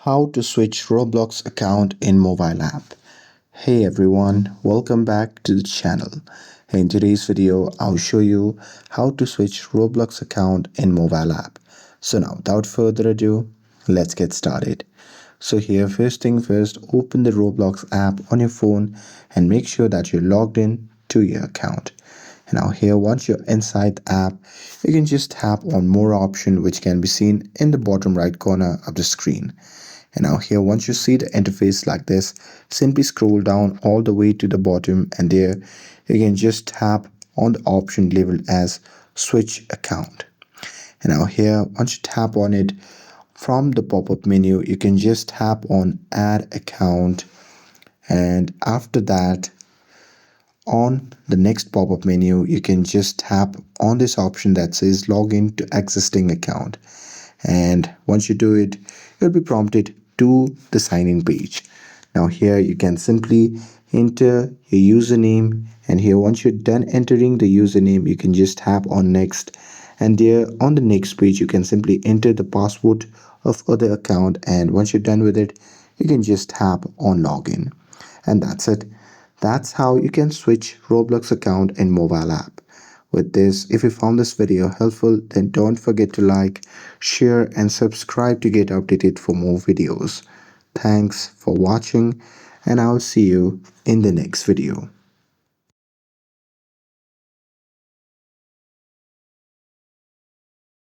How to switch Roblox account in mobile app. Hey everyone, welcome back to the channel. In today's video, I'll show you how to switch Roblox account in mobile app. So now without further ado, let's get started. So here first thing first, open the Roblox app on your phone and make sure that you're logged in to your account. And now here once you're inside the app, you can just tap on more option which can be seen in the bottom right corner of the screen. And now here once you see the interface like this, simply scroll down all the way to the bottom and there you can just tap on the option labeled as switch account. And now here once you tap on it, from the pop-up menu you can just tap on add account, and after that on the next pop-up menu you can just tap on this option that says login to existing account, and once you do it you'll be prompted to the sign in page. Now here you can simply enter your username, and here once you're done entering the username you can just tap on next, and there on the next page you can simply enter the password of other account, and once you're done with it you can just tap on login, and that's it. That's how you can switch Roblox account in mobile app. With this, if you found this video helpful, then don't forget to like, share and subscribe to get updated for more videos. Thanks for watching, and I'll see you in the next video.